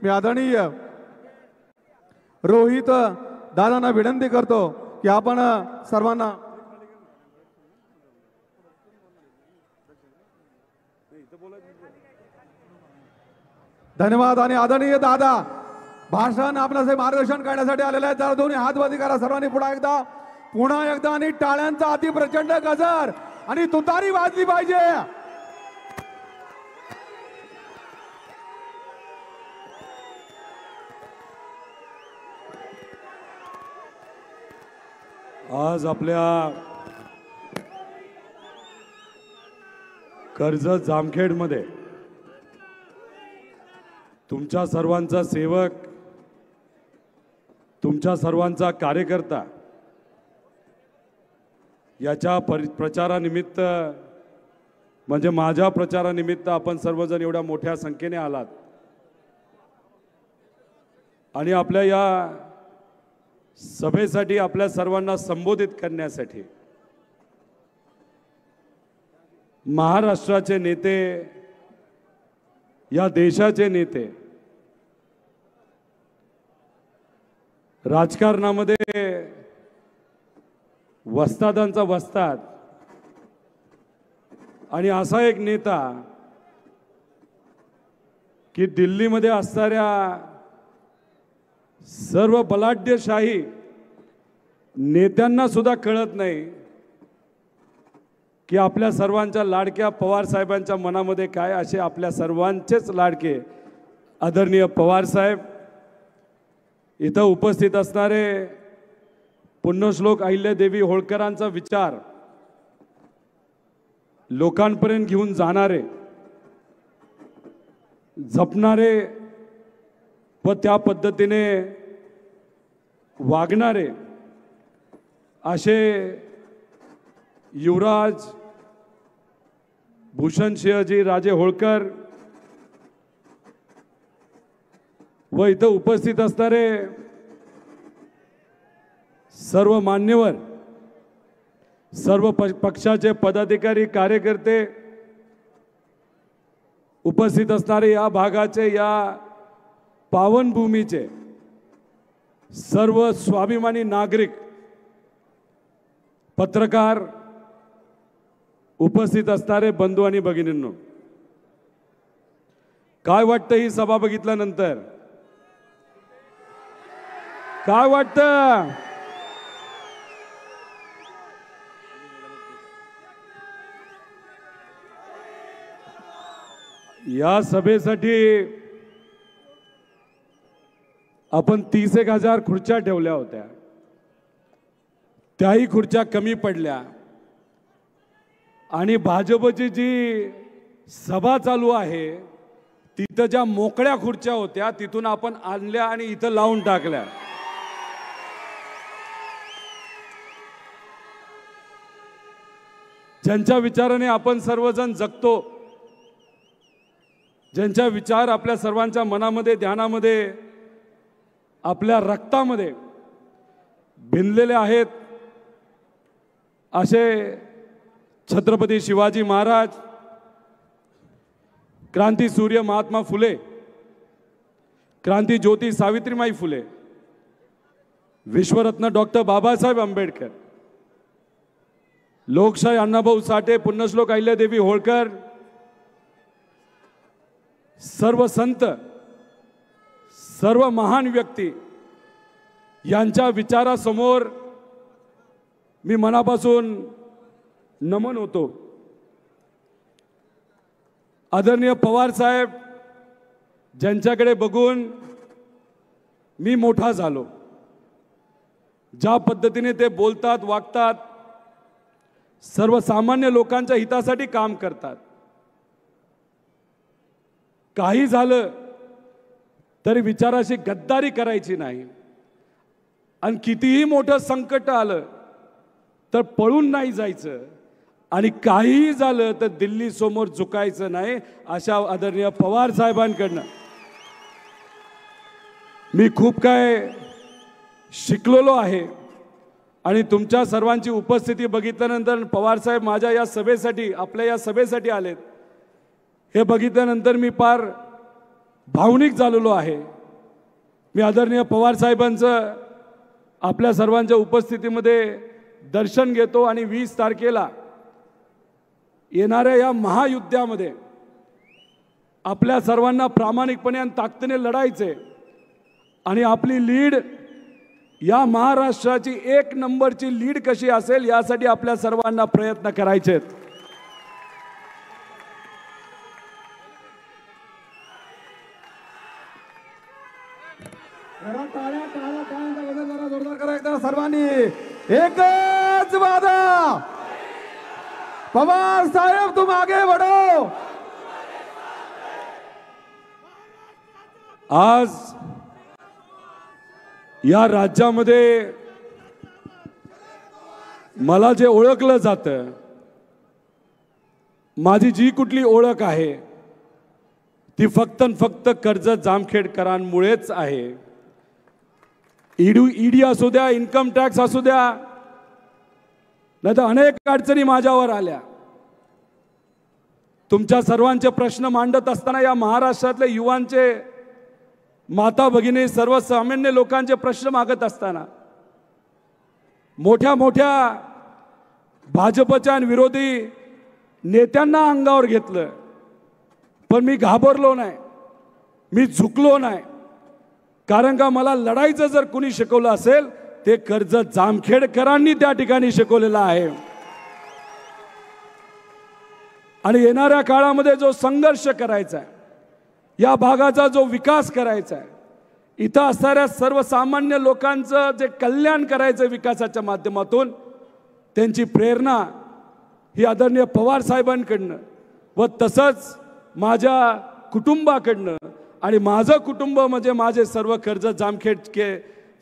मी आदरणीय रोहित दादांना विनंती करतो की आपण सर्वांना धन्यवाद। आणि आदरणीय दादा भाषण आपल्याचे मार्गदर्शन करण्यासाठी आलेले आहेत। जरा दोन्ही हात वरती करा सर्वांनी पुन्हा एकदा आणि टाळ्यांचा अति प्रचंड गजर आणि तुतारी वाजली पाहिजे। आज आपल्या कर्जत जामखेड मध्ये तुमच्या सर्वांचा सेवक, तुमच्या सर्वांचा कार्यकर्ता याच्या प्रचारानिमित्त म्हणजे माझ्या प्रचारानिमित्त आपण सर्वजण एवढ्या मोठ्या संख्येने आलात आणि आपल्या या सभेसाठी आपल्या सर्वांना संबोधित करण्यासाठी महाराष्ट्राचे नेते, या देशाचे नेते, राजकारणामध्ये वस्तादांचा वस्ताद आणि असा एक नेता की दिल्लीमध्ये असणाऱ्या सर्व बलाढ्यशाही नेत्यांना सुद्धा कळत नाही की आपल्या सर्वांच्या लाडक्या पवार साहेबांच्या मनामध्ये काय। असे आपल्या सर्वांचेच लाडके आदरणीय पवार साहेब, इथं उपस्थित असणारे पुण्यश्लोक अहिल्यादेवी होळकरांचा विचार लोकांपर्यंत घेऊन जाणारे, जपणारे व त्या पद्धतीने वागणारे असे युवराज भूषण सिंहजी राजे होळकर व इथं उपस्थित असणारे सर्व मान्यवर, सर्व पक्षाचे पदाधिकारी, कार्यकर्ते, उपस्थित असणारे या भागाचे, या पावनभूमीचे सर्व स्वाभिमानी नागरिक, पत्रकार, उपस्थित असणारे बंधू आणि भगिनींनो, काय वाटतं ही सभा बघितल्यानंतर? काय वाटतं? या सभेसाठी आपण 30,000 खुर्च्या ठेवल्या होत्या, त्याही खुर्च्या कमी पडल्या आणि भाजपची जी सभा चालू आहे तिथं ज्या मोकळ्या खुर्च्या होत्या तिथून आपण आणल्या आणि इथं लावून टाकल्या। ज्यांच्या विचाराने आपण सर्वजण जगतो, ज्यांच्या विचार आपल्या सर्वांच्या मनामध्ये, ध्यानामध्ये, आपल्या रक्तामध्ये भिनलेले आहेत, असे छत्रपती शिवाजी महाराज, क्रांती सूर्य महात्मा फुले, क्रांती ज्योती सावित्रीमाई फुले, विश्वरत्न डॉक्टर बाबासाहेब आंबेडकर, लोकशाही अण्णाभाऊ साठे, पुण्यश्लोक अहिल्यादेवी होळकर, सर्व संत, सर्व महान व्यक्ती यांच्या विचारासमोर मी मनापासून नमन होतो। आदरणीय पवार साहेब ज्यांच्याकडे बघून मी मोठा झालो, ज्या पद्धतीने ते बोलतात, वागतात, सर्वसामान्य लोकांच्या हितासाठी काम करतात, काही झालं तरी विचाराशी गद्दारी करायची नाही आणि कितीही मोठं संकट आलं तर पळून नाही जायचं आणि काहीही झालं तर दिल्ली समोर झुकायचं नाही। अशा आदरणीय पवार साहेबांकडनं मी खूप काय शिकलेलो आहे आणि तुमच्या सर्वांची उपस्थिती बघितल्यानंतर पवार साहेब माझ्या या सभेसाठी, आपल्या या सभेसाठी आलेत हे बघितल्यानंतर मी फार भावनिक झालेलो आहे। मी आदरणीय पवार साहेबांचं आपल्या सर्वांच्या उपस्थितीमध्ये दर्शन घेतो आणि 20 तारखेला येणाऱ्या या महायुद्धामध्ये आपल्या सर्वांना प्रामाणिकपणे आणि ताकदीने लढायचे आणि आपली लीड या महाराष्ट्राची 1 नंबरची लीड कशी असेल यासाठी आपल्या सर्वांना प्रयत्न करायचे आहेत. जोरदार करायचं सर्वांनी. एकच वादा, पवार साहेब तुम आगे बढ़ो. आज या राज्यामध्ये मला जे ओळखलं जातं, माझी जी कुठली ओळख आहे ती फक्त कर्जत जामखेडकरांमुळेच आहे. ईडी असू द्या, इन्कम टॅक्स असू द्या, नाही तर अनेक अडचणी माझ्यावर आल्या. तुमच्या सर्वांचे प्रश्न मांडत असताना या महाराष्ट्रातल्या युवांचे, माता भगिनी, सर्वसामान्य लोकांचे प्रश्न मागत असताना मोठ्या मोठ्या भाजपच्या आणि विरोधी नेत्यांना अंगावर घेतलं, पण मी घाबरलो नाही, मी झुकलो नाही. कारण का मला लढाईचं जर कुणी शिकवलं असेल ते कर्जत जामखेडकरांनी त्या ठिकाणी शिकवलेलं आहे. आणि येणाऱ्या काळामध्ये जो संघर्ष करायचा आहे, या भागाचा जो विकास करायचा आहे, इथं असणाऱ्या सर्वसामान्य लोकांचं जे कल्याण करायचं विकासाच्या माध्यमातून, त्यांची प्रेरणा ही आदरणीय पवार साहेबांकडनं व तसंच माझ्या कुटुंबाकडनं, आणि माझं कुटुंब म्हणजे माझे सर्व कर्जत जामखेडचे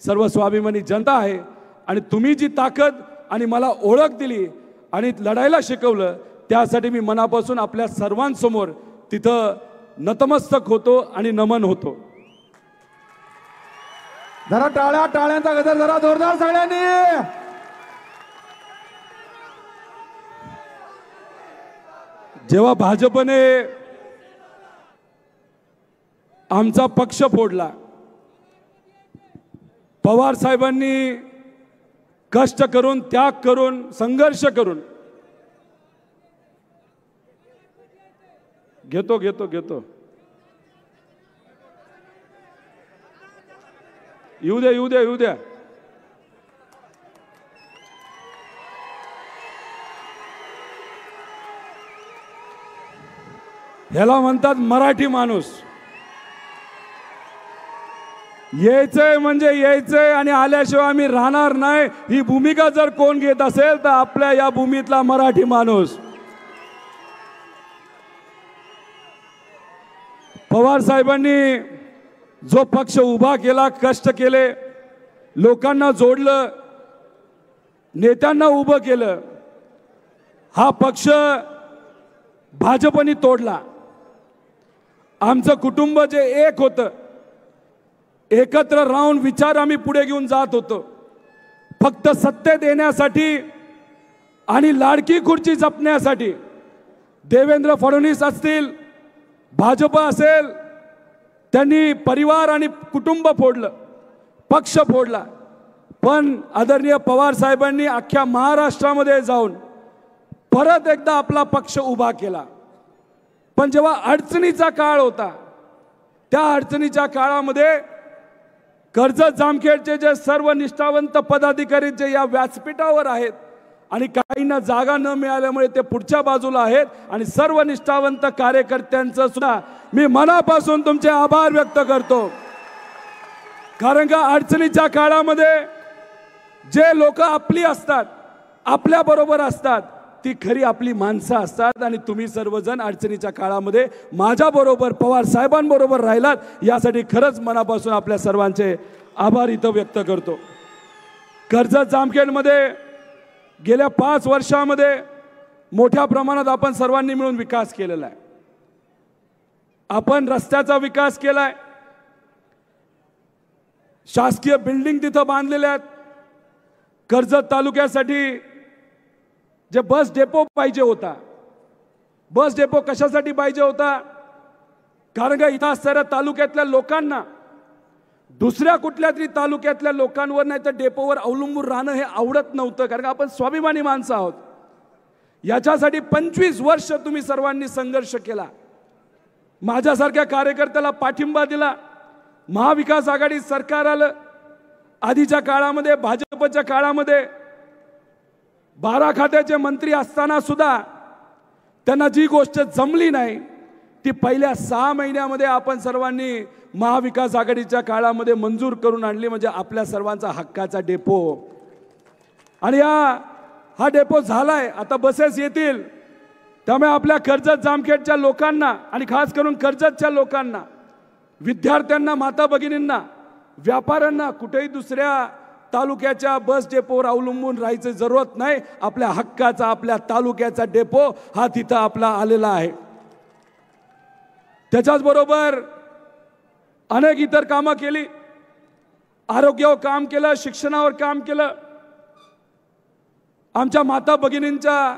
सर्व स्वाभिमानी जनता आहे. आणि तुम्ही जी ताकद आणि मला ओळख दिली आणि लढायला शिकवलं, त्यासाठी मी मनापासून आपल्या सर्वांसमोर तिथं नतमस्तक होतो आणि नमन होतो. जरा टाळ्यांचा गजर जरा जोरदार सगळ्यांनी. जेव्हा भाजपने आमचा पक्ष फोडला, पवार साहेबांनी कष्ट करून, त्याग करून, संघर्ष करून, घेतो येऊ द्या. ह्याला म्हणतात मराठी माणूस. यायचंय म्हणजे यायचंय आणि आल्याशिवाय आम्ही राहणार नाही, ही भूमिका जर कोण घेत असेल तर आपल्या या भूमीतला मराठी माणूस. पवार साहेबांनी जो पक्ष उभा केला, कष्ट केले, लोकांना जोडलं, नेत्यांना उभं केलं, हा पक्ष भाजपने तोडला. आमचं कुटुंब जे एक होतं, एकत्र राहून विचार आम्ही पुढे घेऊन जात होतो, फक्त सत्तेत येण्यासाठी आणि लाडकी खुर्ची जपण्यासाठी देवेंद्र फडणवीस असतील, भाजप असेल, त्यांनी परिवार आणि कुटुंब फोडलं, पक्ष फोडला. पण आदरणीय पवार साहेबांनी अख्ख्या महाराष्ट्रामध्ये जाऊन परत एकदा आपला पक्ष उभा केला. पण जेव्हा अडचणीचा काळ होता, त्या अडचणीच्या काळामध्ये कर्जत जामखेडचे जे सर्व निष्ठावंत पदाधिकारी जे या व्यासपीठावर आहेत आणि काहींना जागा न मिळाल्यामुळे ते पुढच्या बाजूला आहेत, आणि सर्व निष्ठावंत कार्यकर्त्यांचं सुद्धा मी मनापासून तुमचे आभार व्यक्त करतो. कारण का अडचणीच्या काळामध्ये जे लोक आपली असतात, आपल्या बरोबर असतात, ती खरी आपली माणसं असतात. आणि तुम्ही सर्वजण अडचणीच्या काळामध्ये माझ्या बरोबर, पवार साहेबांबरोबर राहिलात, यासाठी खरंच मनापासून आपल्या सर्वांचे आभार इथं व्यक्त करतो. कर्जत जामखेडमध्ये गेल्या 5 वर्षामध्ये मोठ्या प्रमाणात आपण सर्वांनी मिळून विकास केलेला आहे. आपण रस्त्याचा विकास केलाय, शासकीय बिल्डिंग तिथं बांधलेल्या आहेत. कर्जत तालुक्यासाठी जे बस डेपो पाहिजे होता, बस डेपो कशासाठी पाहिजे होता? कारण का इथं असणाऱ्या तालुक्यातल्या लोकांना दुसऱ्या कुठल्या तरी तालुक्यातल्या लोकांवर नाही तर डेपोवर अवलंबून राहणं हे आवडत नव्हतं, कारण आपण स्वाभिमानी माणसं आहोत. याच्यासाठी 25 वर्ष तुम्ही सर्वांनी संघर्ष केला. माझ्यासारख्या कार्यकर्त्याला पाठिंबा दिला. महाविकास आघाडी सरकार आलं. आधीच्या काळामध्ये भाजपच्या काळामध्ये 12 खात्याचे मंत्री असताना सुद्धा त्यांना जी गोष्ट जमली नाही ती पहिल्या 6 महिन्यामध्ये आपण सर्वांनी महाविकास आघाडीच्या काळामध्ये मंजूर करून आणली, म्हणजे आपल्या सर्वांचा हक्काचा डेपो. आणि हा डेपो झालाय. आता बसेस येतील. त्यामुळे आपल्या कर्जत जामखेडच्या लोकांना आणि खास करून कर्जतच्या लोकांना, विद्यार्थ्यांना, माता भगिनींना, व्यापाऱ्यांना कुठेही दुसऱ्या तालुक्याच्या बस डेपोवर अवलंबून राहायची जरूरत नाही. आपल्या हक्काचा, आपल्या तालुक्याचा डेपो हा तिथं आपला आलेला आहे. त्याच्याच बरोबर अनेक इतर कामं केली. आरोग्यावर काम केलं, शिक्षणावर काम केलं. आमच्या माता भगिनींच्या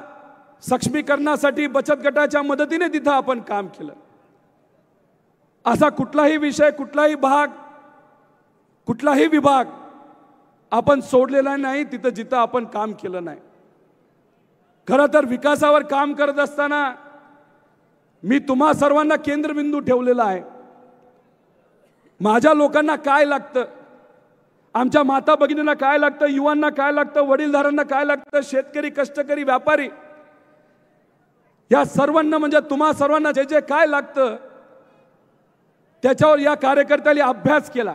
सक्षमीकरणासाठी बचत गटाच्या मदतीने तिथं आपण काम केलं. असा कुठलाही विषय, कुठलाही भाग, कुठलाही विभाग आपण सोडलेला नाही तिथं जिथं आपण काम केलं नाही. खरं तर विकासावर काम करत असताना मी तुम्हा सर्वांना केंद्रबिंदू ठेवलेला आहे. माझ्या लोकांना काय लागतं, आमच्या माता भगिनींना काय लागतं, युवांना काय लागतं, वडीलधारांना काय लागतं, शेतकरी, कष्टकरी, व्यापारी, या सर्वांना म्हणजे तुम्हा सर्वांना जे जे काय लागतं त्याच्यावर या कार्यकर्त्यांनी अभ्यास केला.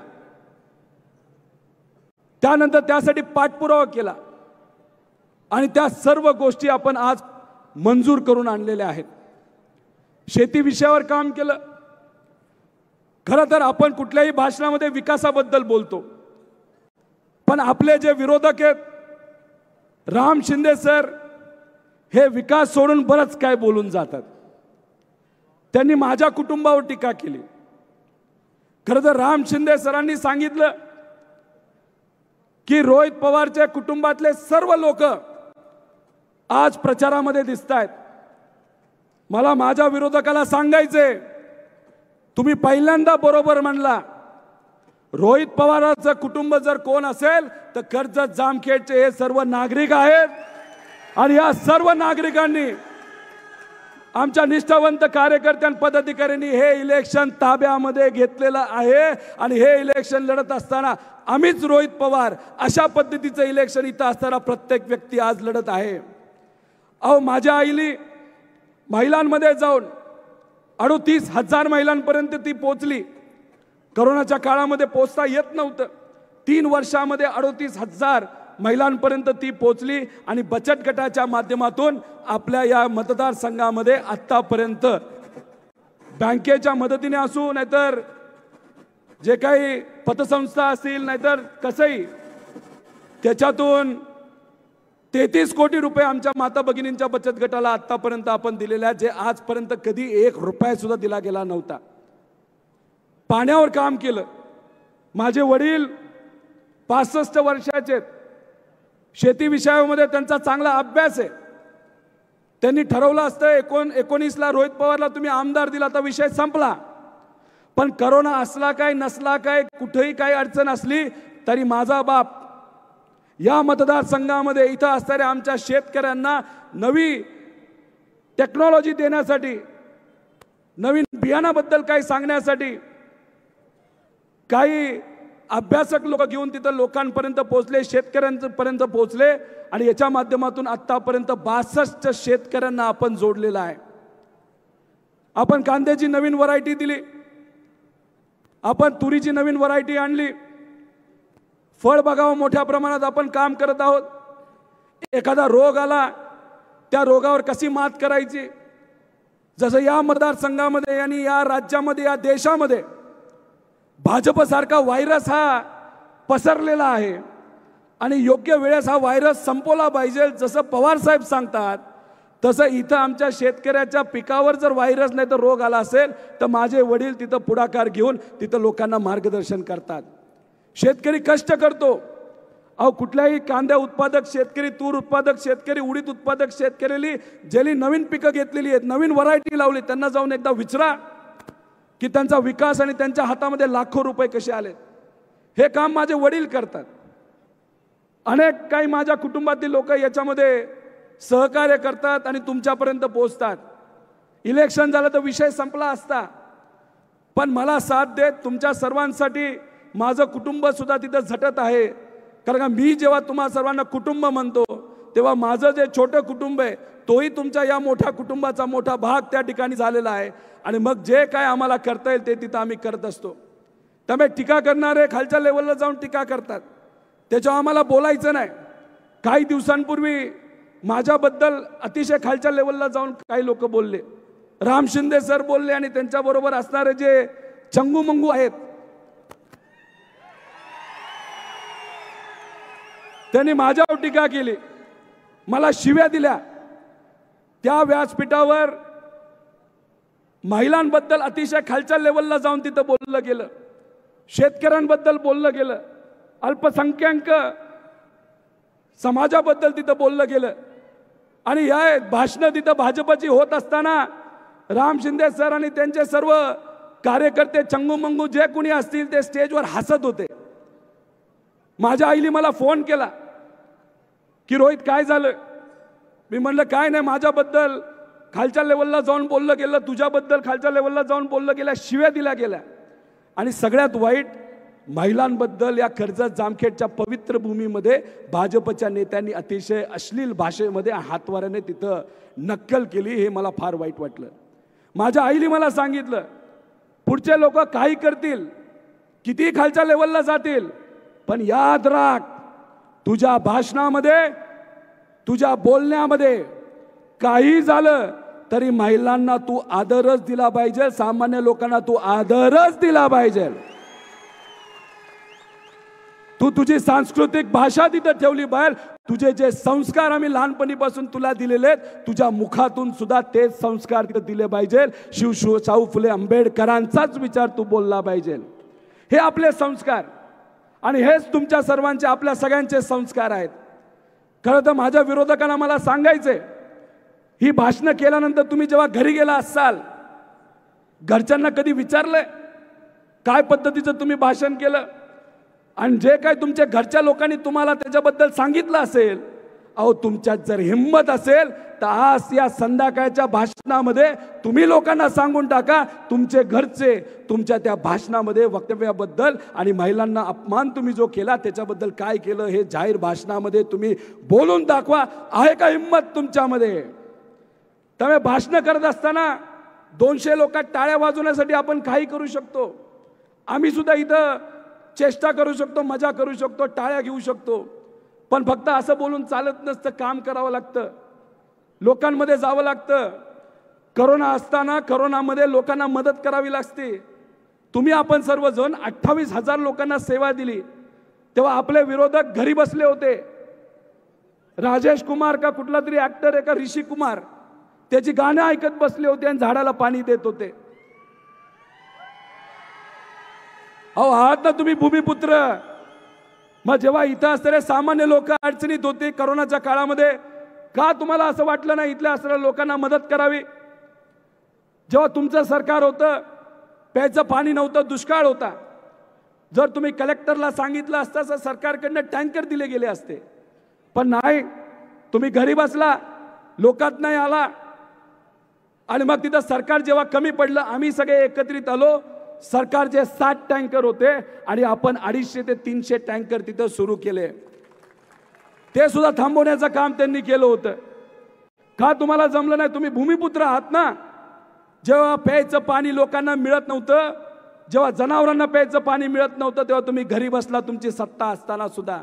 त्यानंतर त्यासाठी पाठपुरावा केला आणि त्या सर्व गोष्टी आपण आज मंजूर करून आणलेल्या आहेत. शेती विषयावर काम केलं. खरं तर आपण कुठल्याही भाषणामध्ये विकासाबद्दल बोलतो, पण आपले जे विरोधक आहेत राम शिंदे सर, हे विकास सोडून बरंच काय बोलून जातात. त्यांनी माझ्या कुटुंबावर टीका केली. खरं तर राम शिंदे सरांनी सांगितलं की रोहित पवारच्या कुटुंबातले सर्व लोक आज प्रचारामध्ये दिसत आहेत. मला माझ्या विरोधकाला सांगायचे, तुम्ही पहिल्यांदा बरोबर म्हणला. रोहित पवारांचं कुटुंब जर कोण असेल तर कर्जत जामखेडचे हे सर्व नागरिक आहेत. आणि या सर्व नागरिकांनी, आमच्या निष्ठावंत कार्यकर्त्यां, पदाधिकाऱ्यांनी हे इलेक्शन ताब्यामध्ये घेतलेलं आहे. आणि हे इलेक्शन लढत असताना आम्हीच रोहित पवार अशा पद्धतीचं इलेक्शन इथं असताना प्रत्येक व्यक्ती आज लढत आहे. अहो, माझ्या आईली महिलांमध्ये जाऊन 38,000 महिलांपर्यंत ती पोचली. करोनाच्या काळामध्ये पोचता येत नव्हतं. 3 वर्षामध्ये 38,000 महिलांपर्यंत ती पोचली. आणि बचत गटाच्या माध्यमातून आपल्या या मतदारसंघामध्ये आतापर्यंत बँकेच्या मदतीने असू, नाहीतर जे काही पतसंस्था असतील, नाहीतर कसंही, त्याच्यातून 33 कोटी रुपये आमच्या माता भगिनींच्या बचत गटाला आतापर्यंत आपण दिलेले आहेत, जे आजपर्यंत कधी 1 रुपया सुद्धा दिला गेला नव्हता. पाण्यावर काम केलं. माझे वडील 65 वर्षाचे आहेत. शेती विषयामध्ये त्यांचा चांगला अभ्यास आहे. त्यांनी ठरवलं असतं 19ला रोहित पवारला तुम्ही आमदार दिला तर विषय संपला. पण करोना असला काय नसला काय, कुठेही काही अडचण असली तरी माझा बाप या मतदारसंघामध्ये इथं असणाऱ्या आमच्या शेतकऱ्यांना नवी टेक्नॉलॉजी देण्यासाठी, नवीन बियाणाबद्दल काही सांगण्यासाठी काही अभ्यासक लोक घेऊन तिथं लोकांपर्यंत पोहोचले, शेतकऱ्यांपर्यंत पोहोचले. आणि याच्या माध्यमातून आतापर्यंत 62 शेतकऱ्यांना आपण जोडलेलं आहे. आपण कांद्याची नवीन व्हरायटी दिली, आपण तुरीची नवीन व्हरायटी आणली. फळबागावर मोठ्या प्रमाणात आपण काम करत आहोत. एखादा रोग आला, त्या रोगावर कशी मात करायची, जसं या मतदारसंघामध्ये आणि या राज्यामध्ये, या देशामध्ये भाजपसारखा व्हायरस हा पसरलेला आहे आणि योग्य वेळेस हा व्हायरस संपवला पाहिजे. जसं पवार साहेब सांगतात तसं इथं आमच्या शेतकऱ्याच्या पिकावर जर व्हायरस नाही तर रोग आला असेल तर माझे वडील तिथं पुढाकार घेऊन तिथं लोकांना मार्गदर्शन करतात. शेतकरी कष्ट करतो. अहो, कुठल्याही कांदा उत्पादक शेतकरी, तूर उत्पादक शेतकरी, उडीद उत्पादक शेतकऱ्यांनी ज्यांनी नवीन पिकं घेतलेली आहेत, नवीन व्हरायटी लावली, त्यांना जाऊन एकदा विचारा की त्यांचा विकास आणि त्यांच्या हातामध्ये लाखो रुपये कसे आले. हे काम माझे वडील करतात. अनेक काही माझ्या कुटुंबातील लोक याच्यामध्ये सहकार्य करतात आणि तुमच्यापर्यंत पोहोचतात. इलेक्शन झालं तर विषय संपला असता, पण मला साथ देत तुमच्या सर्वांसाठी माझं कुटुंब सुद्धा तिथं झटत आहे. कारण का मी जेव्हा तुम्हा सर्वांना कुटुंब म्हणतो तेव्हा माझं जे छोटं कुटुंब आहे तोही तुमच्या या मोठ्या कुटुंबाचा मोठा भाग त्या ठिकाणी झालेला आहे. आणि मग जे काय आम्हाला करता येईल ते तिथं आम्ही करत असतो. त्यामुळे टीका करणारे खालच्या लेवलला जाऊन टीका करतात, त्याच्यावर आम्हाला बोलायचं नाही. काही दिवसांपूर्वी माझ्याबद्दल अतिशय खालच्या लेवलला जाऊन काही लोक बोलले. राम शिंदे सर बोलले आणि त्यांच्याबरोबर असणारे जे चंगू मंगू आहेत त्यांनी माझ्यावर टीका केली, मला शिव्या दिल्या. त्या व्यासपीठावर महिलांबद्दल अतिशय खालच्या लेवलला जाऊन तिथं बोललं गेलं, शेतकऱ्यांबद्दल बोललं गेलं, अल्पसंख्याक समाजाबद्दल तिथं बोललं गेलं. आणि या भाषणं तिथं भाजपची होत असताना राम शिंदे सर आणि त्यांचे सर्व कार्यकर्ते चंगू मंगू जे कोणी असतील ते स्टेजवर हसत होते. माझ्या आईने मला फोन केला की रोहित काय झालं. मी म्हणलं काय नाही, माझ्याबद्दल खालच्या लेवलला जाऊन बोललं गेलं, तुझ्याबद्दल खालच्या लेवलला जाऊन बोललं गेलं, शिव्या दिल्या गेल्या. आणि सगळ्यात वाईट महिलांबद्दल या कर्जत जामखेडच्या पवित्र भूमीमध्ये भाजपच्या नेत्यांनी अतिशय अश्लील भाषेमध्ये हातवाऱ्याने तिथं नक्कल केली. हे मला फार वाईट वाटलं. माझ्या आईने मला सांगितलं पुढचे लोक काही करतील, किती खालच्या लेवलला जातील, पण याद राख तुझ्या भाषणामध्ये तुझ्या बोलण्यामध्ये काही झालं तरी महिलांना तू आदरच दिला पाहिजे, सामान्य लोकांना तू आदरच दिला पाहिजे. तू तुझी सांस्कृतिक भाषा तिथं ठेवली बाहेर. तुझे जे संस्कार आम्ही लहानपणीपासून तुला दिलेले आहेत तुझ्या मुखातून सुद्धा तेच संस्कार तिथं दिले पाहिजे. शाहू फुले आंबेडकरांचाच विचार तू बोलला पाहिजे. हे आपले संस्कार आणि हेच तुमच्या सर्वांचे आपल्या सगळ्यांचे संस्कार आहेत. खरं तर माझ्या विरोधकांना मला सांगायचे, ही भाषणं केल्यानंतर तुम्ही जेव्हा घरी गेला असाल घरच्यांना कधी विचारलंय काय पद्धतीचं तुम्ही भाषण केलं. आणि जे काय तुमच्या घरच्या लोकांनी तुम्हाला त्याच्याबद्दल सांगितलं असेल, अहो तुमच्यात जर हिंमत असेल तर आज या संध्याकाळच्या भाषणामध्ये तुम्ही लोकांना सांगून टाका तुमचे घरचे तुमच्या त्या भाषणामध्ये वक्तव्याबद्दल आणि महिलांना अपमान तुम्ही जो केला त्याच्याबद्दल काय केलं हे जाहीर भाषणामध्ये तुम्ही बोलून दाखवा. आहे का हिंमत तुमच्यामध्ये. त्यामुळे भाषण करत असताना 200 लोकांत टाळ्या वाजवण्यासाठी आपण काही करू शकतो. आम्ही सुद्धा इथं चेष्टा करू शकतो, मजा करू शकतो, टाळ्या घेऊ शकतो, पण फक्त असं बोलून चालत नसतं. काम करावं लागतं, लोकांमध्ये जावं लागतं. करोना असताना करोनामध्ये लोकांना मदत करावी लागते. तुम्ही आपण सर्वजण 28,000 लोकांना सेवा दिली तेव्हा आपले विरोधक घरी बसले होते. राजेश कुमार का कुठला तरी ऍक्टर आहे का ऋषी कुमार त्याची गाणं ऐकत बसले होते आणि झाडाला पाणी देत होते. अहो आहात ना तुम्ही भूमिपुत्र. मग जेव्हा इथं असणारे सामान्य लोक अडचणीत होते करोनाच्या काळामध्ये का तुम्हाला असं वाटलं नाही इथल्या असणाऱ्या लोकांना मदत करावी. जेव्हा तुमचं सरकार होतं प्यायचं पाणी नव्हतं, दुष्काळ होता, जर तुम्ही कलेक्टरला सांगितलं असतं तर सरकारकडनं टँकर दिले गेले असते. पण नाही, तुम्ही घरी बसला, लोकात नाही आला आणि मग तिथं सरकार जेव्हा कमी पडलं आम्ही सगळे एकत्रित आलो. सरकारचे 60 टँकर होते आणि आपण 250 ते 300 टँकर तिथं सुरू केले. ते सुद्धा थांबवण्याचं काम त्यांनी केलं होतं. का तुम्हाला जमलं नाही. तुम्ही भूमिपुत्र आहात ना. जेव्हा प्यायचं पाणी लोकांना मिळत नव्हतं, जेव्हा जनावरांना प्यायचं पाणी मिळत नव्हतं तेव्हा तुम्ही घरी बसला तुमची सत्ता असताना सुद्धा.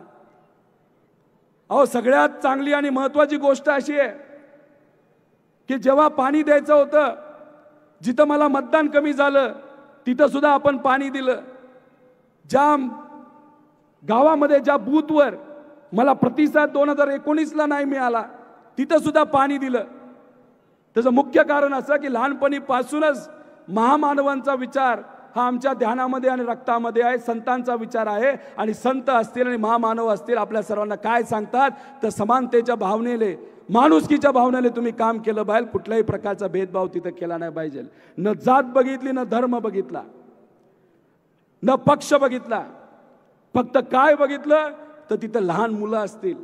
अहो सगळ्यात चांगली आणि महत्त्वाची गोष्ट अशी आहे की जेव्हा पाणी द्यायचं होतं जिथं मला मतदान कमी झालं तिथं सुद्धा आपण पाणी दिलं. ज्या गावामध्ये ज्या बूथवर मला प्रतिसाद 2019ला नाही मिळाला तिथं सुद्धा पाणी दिलं. त्याचं मुख्य कारण असं की लहानपणीपासूनच महामानवांचा विचार हा आमच्या ध्यानामध्ये आणि रक्तामध्ये आहे. संतांचा विचार आहे आणि संत असतील आणि महामानव असतील आपल्या सर्वांना काय सांगतात तर समानतेच्या भावनेने माणुसकीच्या भावनेने तुम्ही काम केलं पाहिजे. कुठल्याही प्रकारचा भेदभाव तिथं केला नाही पाहिजे. न जात बघितली, न धर्म बघितला, न पक्ष बघितला. फक्त काय बघितलं तर तिथं लहान मुलं असतील,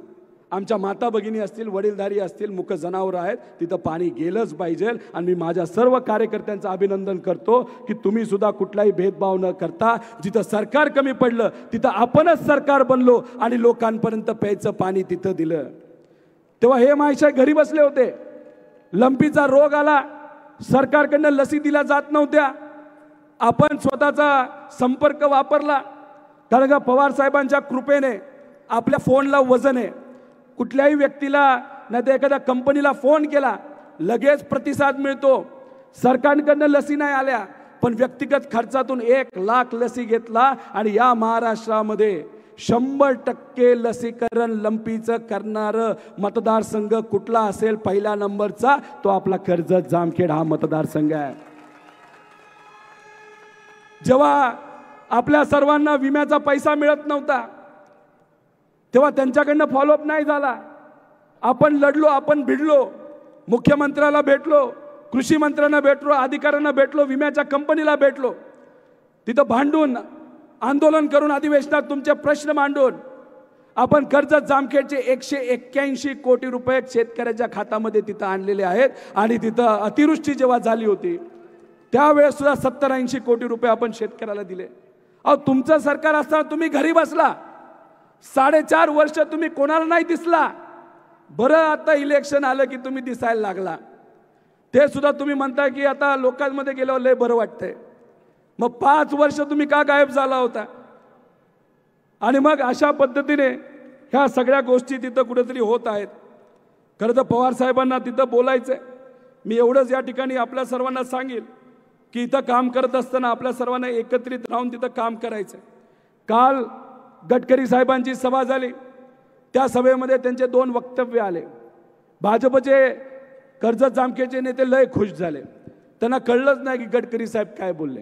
आमच्या माता भगिनी असतील, वडीलधारी असतील, मुक जनावरं आहेत, तिथं पाणी गेलंच पाहिजे. आणि मी माझ्या सर्व कार्यकर्त्यांचं अभिनंदन करतो की तुम्ही सुद्धा कुठलाही भेदभाव न करता जिथं सरकार कमी पडलं तिथं आपणच सरकार बनलो आणि लोकांपर्यंत प्यायचं पाणी तिथं दिलं. तेव्हा हे माणसं घरी बसले होते, लंपीचा रोग आला, सरकारकडनं लसी दिल्या जात नव्हत्या, आपण स्वतःचा संपर्क वापरला. कारण का पवार साहेबांच्या कृपेने आपल्या फोनला वजन आहे. कुठल्याही व्यक्तीला नाही तर एखाद्या कंपनीला फोन केला लगेच प्रतिसाद मिळतो. सरकारकडनं लसी नाही आल्या पण व्यक्तिगत खर्चातून 1,00,000 लसी घेतला आणि या महाराष्ट्रामध्ये 100% लसीकरण लंपीचं करणारं मतदारसंघ कुठला असेल पहिल्या नंबरचा तो आपला कर्जत जामखेड हा मतदारसंघ आहे. जेव्हा आपल्या सर्वांना विम्याचा पैसा मिळत नव्हता तेव्हा त्यांच्याकडनं फॉलोअप नाही झाला. आपण लढलो, आपण भिडलो, मुख्यमंत्र्याला भेटलो, कृषी मंत्र्यांना भेटलो, अधिकाऱ्यांना भेटलो, विम्याच्या कंपनीला भेटलो, तिथं भांडून आंदोलन करून अधिवेशनात तुमचे प्रश्न मांडून आपण कर्जत जामखेडचे 181 कोटी रुपये शेतकऱ्याच्या खात्यामध्ये तिथं आणलेले आहेत. आणि तिथं अतिवृष्टी जेव्हा झाली होती त्यावेळेस सुद्धा 70-80 कोटी रुपये आपण शेतकऱ्याला दिले. अहो तुमचं सरकार असताना तुम्ही घरी बसला, 4.5 वर्ष तुम्ही कोणाला नाही दिसला. बरं आता इलेक्शन आलं की तुम्ही दिसायला लागला. ते सुद्धा तुम्ही म्हणता की आता लोकांमध्ये गेल्यावर लय बरं वाटतंय. मग 5 वर्ष तुम्ही का गायब झाला होता? आणि मग अशा पद्धतीने ह्या सगळ्या गोष्टी तिथं कुठेतरी होत आहेत. खरं तर पवार साहेबांना तिथं बोलायचंय. मी एवढंच या ठिकाणी आपल्या सर्वांना सांगेल की इथं काम करत असताना आपल्या सर्वांना एकत्रित राहून तिथं काम करायचं. काल गडकरी साहेबांची सभा झाली, त्या सभेमध्ये त्यांचे 2 वक्तव्य आले. भाजपचे कर्जत जामखेडचे नेते लय खुश झाले, त्यांना कळलंच नाही की गडकरी साहेब काय बोलले.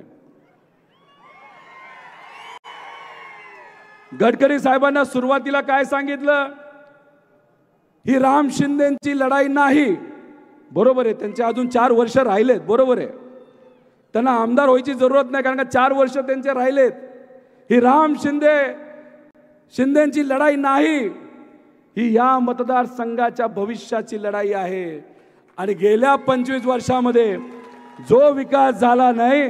गडकरी साहेबांना सुरुवातीला काय सांगितलं, ही राम शिंदेची लढाई नाही. बरोबर आहे, त्यांचे अजून 4 वर्ष राहिलेत, बरोबर आहे, त्यांना आमदार व्हायची जरूरत नाही कारण का 4 वर्ष त्यांचे राहिलेत. ही राम शिंदेची लढाई नाही, ही या मतदारसंघाच्या भविष्याची लढाई आहे. आणि गेल्या 25 वर्षामध्ये जो विकास झाला नाही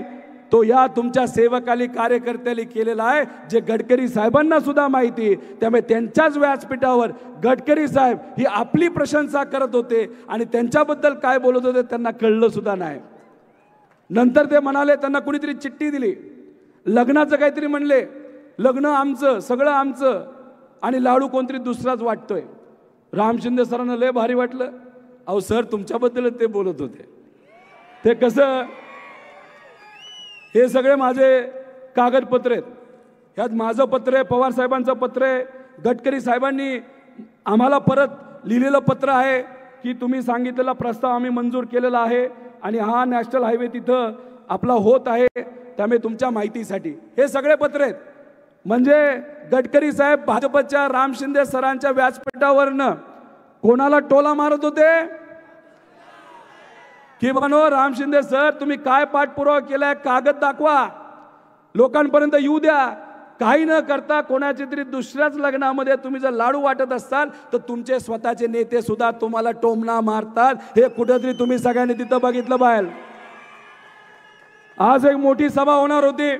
तो या तुमच्या सेवकाली कार्यकर्त्याली केलेला आहे, जे गडकरी साहेबांना सुद्धा माहिती. त्यामुळे त्यांच्याच व्यासपीठावर गडकरी साहेब ही आपली प्रशंसा करत होते आणि त्यांच्याबद्दल काय बोलत होते त्यांना कळलं सुद्धा नाही. नंतर ते म्हणाले, त्यांना कुणीतरी चिठ्ठी दिली, लग्नाचं काहीतरी म्हणले, लग्न आमचं, सगळं आमचं आणि लाडू कोणतरी दुसराच वाटतोय. राम शिंदे सरांना लय भारी वाटलं. अहो सर तुमच्याबद्दलच ते बोलत होते. ते कसं, हे सगळे माझे कागदपत्र आहेत, ह्यात माझं पत्र आहे, पवार साहेबांचं पत्र आहे, गडकरी साहेबांनी आम्हाला परत लिहिलेलं पत्र आहे की तुम्ही सांगितलेला प्रस्ताव आम्ही मंजूर केलेला आहे आणि हा नॅशनल हायवे तिथं आपला होत आहे. त्यामुळे तुमच्या माहितीसाठी हे सगळे पत्र आहेत. म्हणजे गडकरी साहेब भाजपच्या राम शिंदे सरांच्या व्यासपीठावरनं कोणाला टोला मारत होते की बनो राम शिंदे सर तुम्ही काय पाठपुरावा केलाय, कागद दाखवा, लोकांपर्यंत येऊ द्या. काही न करता कोणाच्या तरी दुसऱ्याच लग्नामध्ये तुम्ही जर लाडू वाटत असाल तर तुमचे स्वतःचे नेते सुद्धा तुम्हाला टोमणा मारतात. हे कुठेतरी तुम्ही सगळ्यांनी तिथं बघितलं पाहिजे. आज एक मोठी सभा होणार होती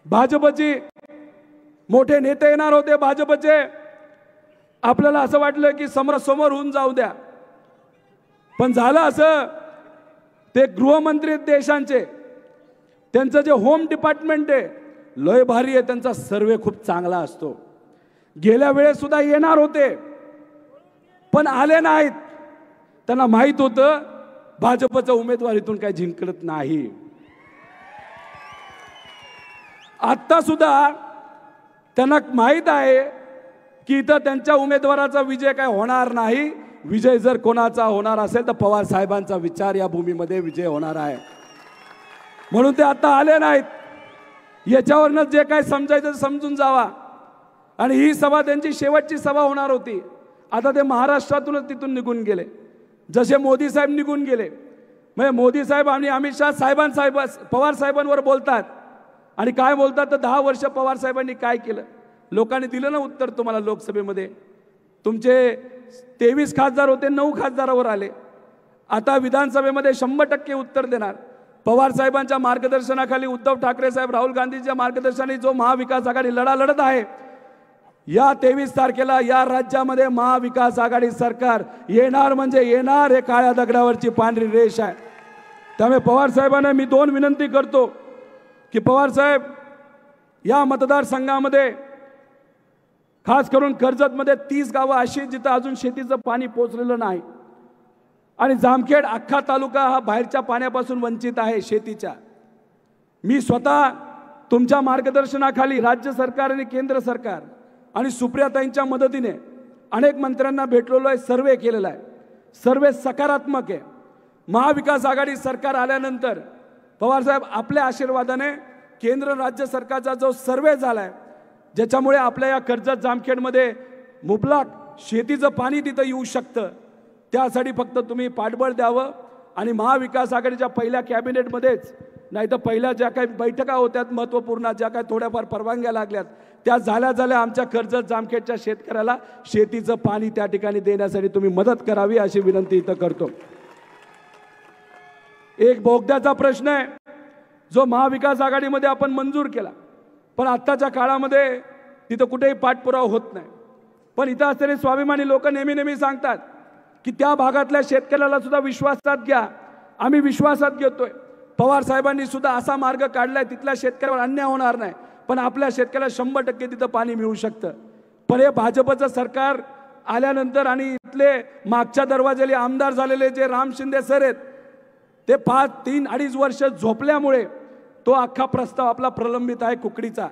भाजपची, मोठे नेते येणार होते भाजपचे. आपल्याला असं वाटलं की समोरासमोर होऊन जाऊ द्या, पण झालं असं, ते गृहमंत्री देशांचे, त्यांचं जे होम डिपार्टमेंट आहे लय भारी आहे, त्यांचा सर्वे खूप चांगला असतो. गेल्या वेळेस सुद्धा येणार होते पण आले नाहीत. त्यांना माहित होतं भाजपचा उमेदवार इथून काही जिंकत नाही. आता सुद्धा त्यांना माहित आहे की इथं त्यांच्या उमेदवाराचा विजय काय होणार नाही. विजय जर कोणाचा होणार असेल तर पवार साहेबांचा विचार या भूमीमध्ये विजय होणार आहे. म्हणून ते आता आले नाहीत. याच्यावरनं जे काय समजायचं समजून जावा. आणि ही सभा त्यांची शेवटची सभा होणार होती. आता ते महाराष्ट्रातूनच तिथून निघून गेले, जसे मोदी साहेब निघून गेले. म्हणजे मोदी साहेब आणि अमित शाह पवार साहेबांवर बोलतात आणि काय बोलतात तर 10 वर्ष पवार साहेबांनी काय केलं. लोकांनी दिलं ना उत्तर तुम्हाला लोकसभेमध्ये. तुमचे 23 खासदार होते, 9 खासदारावर आले. आता विधानसभेमध्ये 100% उत्तर देणार. पवार साहेबांच्या मार्गदर्शनाखाली उद्धव ठाकरे साहेब, राहुल गांधींच्या मार्गदर्शनाने जो महाविकास आघाडी लढा लढत आहे, या 23 तारखेला या राज्यामध्ये महाविकास आघाडी सरकार येणार म्हणजे येणार. हे काळ्या दगडावरची पांढरी रेष आहे. त्यामुळे पवार साहेबांना मी 2 विनंती करतो की पवार साहेब, या मतदारसंघामध्ये खास करून कर्जतमध्ये 30 गावं अशी जिथं अजून शेतीचं पाणी पोचलेलं नाही, आणि जामखेड अख्खा तालुका हा बाहेरच्या पाण्यापासून वंचित आहे शेतीच्या. मी स्वतः तुमच्या मार्गदर्शनाखाली राज्य सरकार आणि केंद्र सरकार आणि सुप्रियाताईंच्या मदतीने अनेक मंत्र्यांना भेटलेलो आहे, सर्वे केलेला आहे. सर्वे सकारात्मक आहे. महाविकास आघाडी सरकार आल्यानंतर पवारसाहेब आपल्या आशीर्वादाने केंद्र राज्य सरकारचा जो सर्वे झाला आहे, ज्याच्यामुळे आपल्या या कर्जत जामखेडमध्ये मुबलक शेतीचं पाणी तिथं येऊ शकतं, त्यासाठी फक्त तुम्ही पाठबळ द्यावं. आणि महाविकास आघाडीच्या पहिल्या कॅबिनेटमध्येच, नाही तर पहिल्या ज्या काही बैठका होत्या महत्त्वपूर्ण, ज्या काही थोड्याफार परवानग्या लागल्यात, त्या झाल्या आमच्या कर्जत जामखेडच्या शेतकऱ्याला शेतीचं पाणी त्या ठिकाणी देण्यासाठी तुम्ही मदत करावी अशी विनंती इथं करतो. एक बोगद्याचा प्रश्न आहे जो महाविकास आघाडीमध्ये आपण मंजूर केला, पण आत्ताच्या काळामध्ये तिथं कुठेही पाठपुरावा होत नाही. पण इथं असलेले स्वाभिमानी लोक नेहमी सांगतात की त्या भागातल्या शेतकऱ्याला सुद्धा विश्वासात घ्या. आम्ही विश्वासात घेतोय. पवार साहेबांनी सुद्धा असा मार्ग काढलाय, तिथल्या शेतकऱ्यावर अन्याय होणार नाही, पण आपल्या शेतकऱ्याला 100% तिथं पाणी मिळू शकतं. पण हे भाजपचं सरकार आल्यानंतर आणि इथले मागच्या दरवाजेले आमदार झालेले जे राम शिंदे सर आहेत, ते 3-2.5 वर्ष झोपल्यामुळे तो अख्खा प्रस्ताव आपला प्रलंबित आहे कुकडीचा.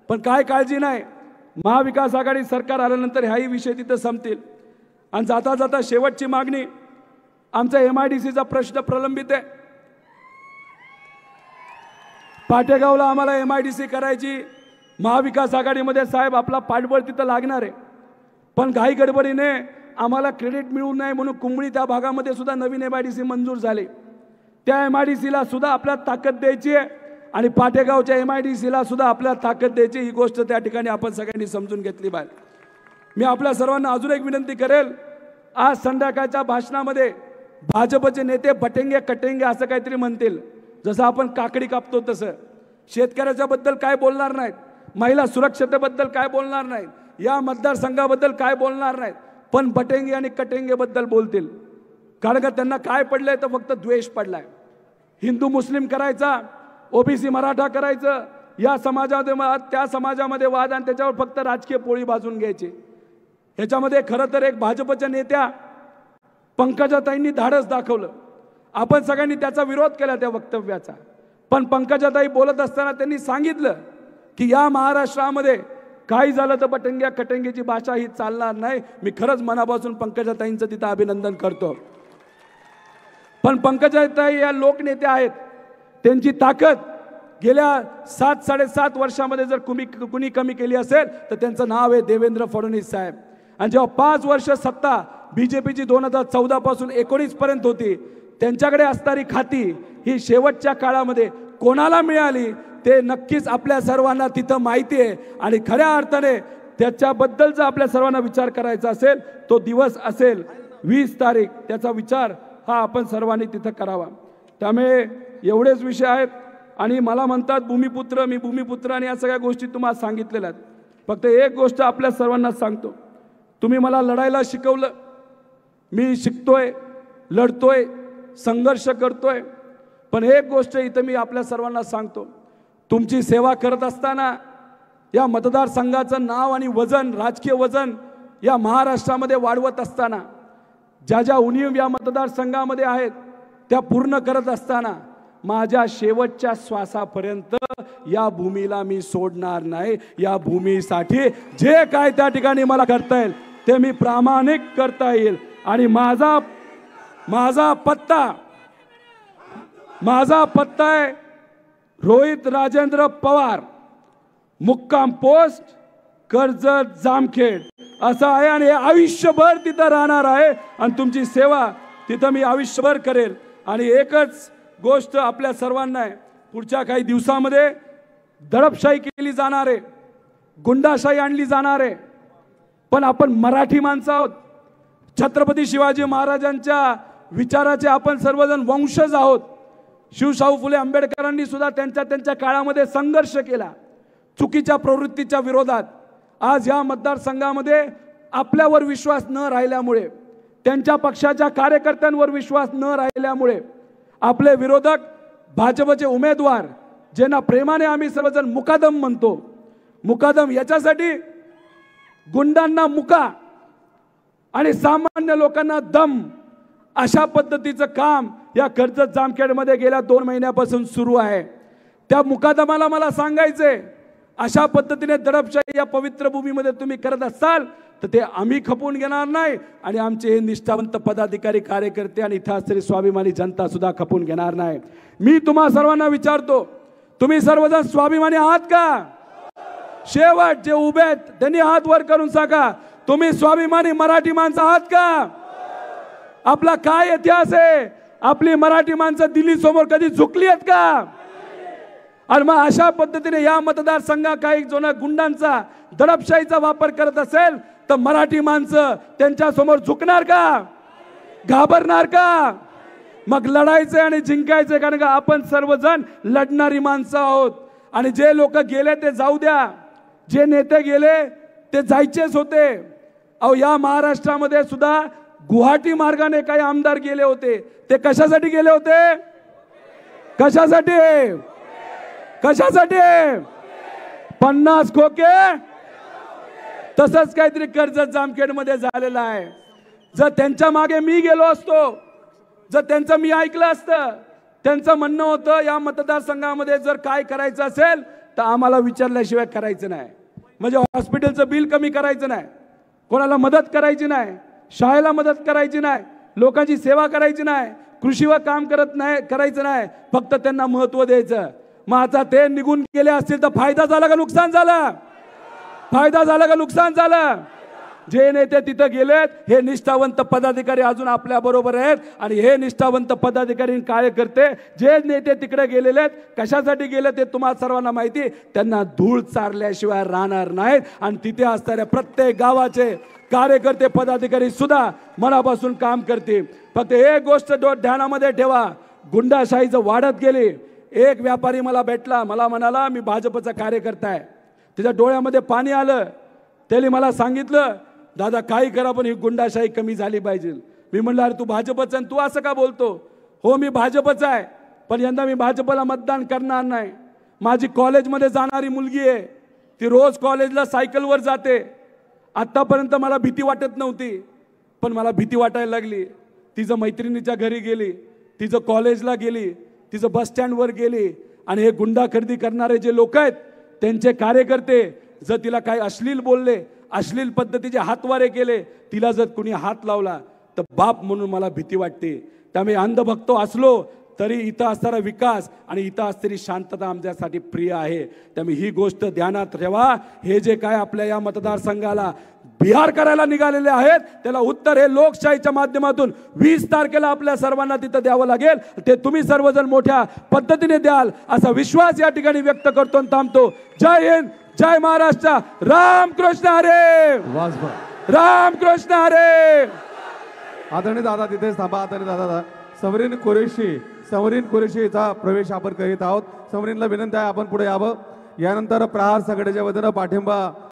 पण काय काळजी नाही, महाविकास आघाडी सरकार आल्यानंतर ह्याही विषय तिथं संपतील. आणि जाता जाता शेवटची मागणी, आमचा MIDCचा प्रश्न प्रलंबित आहे. पाटेगावला आम्हाला MIDC करायची, महाविकास आघाडीमध्ये साहेब आपला पाठबळ तिथं लागणार आहे. पण घाई गडबडीने आम्हाला क्रेडिट मिळू नये म्हणून कुंबळी त्या भागामध्ये सुद्धा नवीन MIDC मंजूर झाले. त्या MIDCला सुद्धा आपल्याला ताकद द्यायची आहे आणि पाटेगावच्या MIDCला सुद्धा आपल्याला ताकद द्यायची. ही गोष्ट त्या ठिकाणी आपण सगळ्यांनी समजून घेतली पाहिजे. मी आपल्या सर्वांना अजून एक विनंती करेल, आज संध्याकाळच्या भाषणामध्ये भाजपचे नेते बटेंगे कटेंगे असं काहीतरी म्हणतील. जसं आपण काकडी कापतो तसं शेतकऱ्याच्या बद्दल काय बोलणार नाहीत, महिला सुरक्षतेबद्दल काय बोलणार नाहीत, या मतदारसंघाबद्दल काय बोलणार नाहीत, पण बटेंगे आणि कटेंगे बद्दल बोलतील. कारण का त्यांना काय पडलंय तर फक्त द्वेष पडलाय. हिंदू मुस्लिम करायचा, OBC मराठा करायचं, या समाजामध्ये त्या समाजामध्ये वाद आणि त्याच्यावर फक्त राजकीय पोळी भाजून घ्यायची. ह्याच्यामध्ये खरं तर एक भाजपच्या नेत्या पंकजाताईंनी धाडस दाखवलं. आपण सगळ्यांनी त्याचा विरोध केला त्या वक्तव्याचा. पण पंकजाताई बोलत असताना त्यांनी सांगितलं की या महाराष्ट्रामध्ये काही झालं तर बटंग्या कटंगेची भाषा ही चालणार नाही. मी खरंच मनापासून पंकजाताईंचं तिथं अभिनंदन करतो. पण पंकजाताई या लोकनेत्या आहेत, त्यांची ताकद गेल्या 7-7.5 वर्षामध्ये जर कुणी कमी केली असेल तर त्यांचं नाव आहे देवेंद्र फडणवीस साहेब. आणि जेव्हा 5 वर्ष सत्ता BJPची 2014 पासून 19 पर्यंत होती, त्यांच्याकडे असणारी खाती ही शेवटच्या काळामध्ये कोणाला मिळाली ते नक्कीच आपल्या सर्वांना तिथं माहिती आहे. आणि खऱ्या अर्थाने त्याच्याबद्दल जर आपल्या सर्वांना विचार करायचा असेल तो दिवस असेल 20 तारीख, त्याचा विचार हा आपण सर्वांनी तिथं करावा. त्यामुळे एवढेच विषय आहेत. आणि मला म्हणतात भूमिपुत्र, मी भूमिपुत्र आणि या सगळ्या गोष्टी तुम्हाला सांगितलेल्या आहेत. फक्त एक गोष्ट आपल्या सर्वांना सांगतो, तुम्ही मला लढायला शिकवलं, मी शिकतोय, लढतोय, संघर्ष करतोय. पण एक गोष्ट इथं मी आपल्या सर्वांना सांगतो, तुमची सेवा करत असताना या मतदारसंघाचं नाव आणि वजन, राजकीय वजन या महाराष्ट्रामध्ये वाढवत असताना, ज्या उणीव या मतदारसंघामध्ये आहेत त्या पूर्ण करत असताना, माझ्या शेवटच्या श्वासापर्यंत या भूमीला मी सोडणार नाही. या भूमीसाठी जे काय त्या ठिकाणी मला करता येईल ते मी प्रामाणिक करता येईल. आणि माझा पत्ता आहे रोहित राजेंद्र पवार, मुक्काम पोस्ट कर्जत जामखेड असं आहे. आणि आयुष्यभर तिथं राहणार आहे आणि तुमची सेवा तिथं मी आयुष्यभर करेल. आणि एकच गोष्ट आपल्या सर्वांना आहे, पुढच्या काही दिवसामध्ये दडपशाही केली जाणार आहे. गुंडाशाही आणली जाणार आहे, पण आपण मराठी माणसं आहोत. छत्रपती शिवाजी महाराजांच्या विचाराचे आपण सर्वजण वंशज आहोत. शिवशाहू फुले आंबेडकरांनी सुद्धा त्यांच्या काळामध्ये संघर्ष केला चुकीच्या प्रवृत्तीच्या विरोधात. आज या मतदारसंघामध्ये आपल्यावर विश्वास न राहिल्यामुळे, त्यांच्या पक्षाच्या कार्यकर्त्यांवर विश्वास न राहिल्यामुळे आपले विरोधक भाजपचे उमेदवार, ज्यांना प्रेमाने आम्ही सर्वजण मुकादम म्हणतो, मुकादम याच्यासाठी गुंडांना मुका आणि सामान्य लोकांना दम, अशा पद्धतीचं काम या कर्जत जामखेडमध्ये गेल्या 2 महिन्यापासून सुरू आहे. त्या मुकादमाला मला सांगायचंय, अशा पद्धतीने दडपशाही या पवित्र भूमीमध्ये तुम्ही करत असाल तर ते आम्ही खपवून घेणार नाही आणि आमचे हे निष्ठावंत पदाधिकारी, कार्यकर्ते आणि इथं असलेली स्वाभिमानी जनता सुद्धा खपवून घेणार नाही. मी तुम्हा सर्वांना विचारतो, तुम्ही सर्वजण स्वाभिमानी आहात का? शेवट जे उभे आहेत त्यांनी हात वर करून सांगा, तुम्ही स्वाभिमानी मराठी माणसं आहात का? आपला काय इतिहास आहे? आपली मराठी माणसं दिल्ली समोर कधी झुकली आहेत का? आणि मग अशा पद्धतीने या मतदारसंघात काही जण गुंडांचा, दडपशाहीचा वापर करत असेल तर मराठी माणसं त्यांच्या समोर झुकणार का? घाबरणार का? मग लढायचं आणि जिंकायचं, कारण का आपण सर्वजण लढणारी माणसं आहोत. आणि जे लोक गेले ते जाऊ द्या, जे नेते गेले ते जायचेच होते. अहो, या महाराष्ट्रामध्ये सुद्धा गुवाहाटी मार्गाने काही आमदार गेले होते. ते कशासाठी गेले होते? कशासाठी? कशासाठी? 50 खोके. तसंच काहीतरी कर्जत जामखेडमध्ये झालेलं आहे. जर त्यांच्या मागे मी गेलो असतो, जर त्यांचं मी ऐकलं असतं, त्यांचं म्हणणं होतं या मतदारसंघामध्ये जर काय करायचं असेल तर आम्हाला विचारल्याशिवाय करायचं नाही. म्हणजे हॉस्पिटलचं बिल कमी करायचं नाही, कोणाला मदत करायची नाही, शाळेला मदत करायची नाही, लोकांची सेवा करायची नाही, कृषीवर काम करायचं नाही, फक्त त्यांना महत्त्व द्यायचं. मग आता ते निघून गेले असतील तर फायदा झाला का नुकसान झालं? फायदा झाला का नुकसान झालं? जे नेते तिथे गेलेत हे निष्ठावंत पदाधिकारी अजून आपल्या बरोबर आहेत. आणि हे निष्ठावंत पदाधिकारी, कार्यकर्ते, जे नेते तिकडे गेलेले आहेत, कशासाठी गेले ते तुम्हाला सर्वांना माहिती. त्यांना धूळ चारल्याशिवाय राहणार नाहीत. आणि तिथे असणाऱ्या प्रत्येक गावाचे कार्यकर्ते, पदाधिकारी सुद्धा मनापासून काम करतील. फक्त एक गोष्ट ध्यानामध्ये ठेवा, गुंडाशाहीचं वाढत गेली. एक व्यापारी मला भेटला, मला म्हणाला मी भाजपचा कार्यकर्ता आहे. त्याच्या डोळ्यामध्ये पाणी आलं. त्याने मला सांगितलं, दादा काही करा पण ही गुंडाशाही कमी झाली पाहिजे. मी म्हणलं, अरे तू भाजपचा तू असं का बोलतो? हो मी भाजपचा आहे, पण यंदा मी भाजपला मतदान करणार नाही. माझी कॉलेजमध्ये जाणारी मुलगी आहे, ती रोज कॉलेजला सायकलवर जाते. आत्तापर्यंत मला भीती वाटत नव्हती, पण मला भीती वाटायला लागली. तिचं मैत्रिणीच्या घरी गेली, तिचं कॉलेजला गेली, तिचं बस स्टँडवर गेली. आणि हे गुंडा खरेदी करणारे जे लोक आहेत त्यांचे कार्यकर्ते जर तिला काही अश्लील बोलले, अश्लील पद्धतीचे हातवारे केले, तिला जर कुणी हात लावला तर बाप म्हणून मला भीती वाटते. त्यामुळे अंधभक्त असलो तरी इथं असणारा विकास आणि इथं असणारी शांतता आमच्यासाठी प्रिय आहे. त्यामुळे ही गोष्ट ध्यानात ठेवा. हे जे काय आपल्या या मतदारसंघाला बिहार करायला निघालेले आहेत त्याला उत्तर हे लोकशाहीच्या माध्यमातून 20 तारखेला आपल्या सर्वांना तिथं द्यावं लागेल. ते तुम्ही सर्वजण मोठ्या पद्धतीने द्याल असा विश्वास या ठिकाणी व्यक्त करतो आणि थांबतो. जय हिंद, जय महाराष्ट्र. रामकृष्ण हरे. रामकृष्ण हरे. आदरणीय दादा तिथेच थांबा. आदरणीय दादा समरीन कुरेशीचा प्रवेश आपण करीत आहोत. समरीनला विनंती आहे आपण पुढे यावं. यानंतर प्रहार संघटनेच्या वतीनं पाठिंबा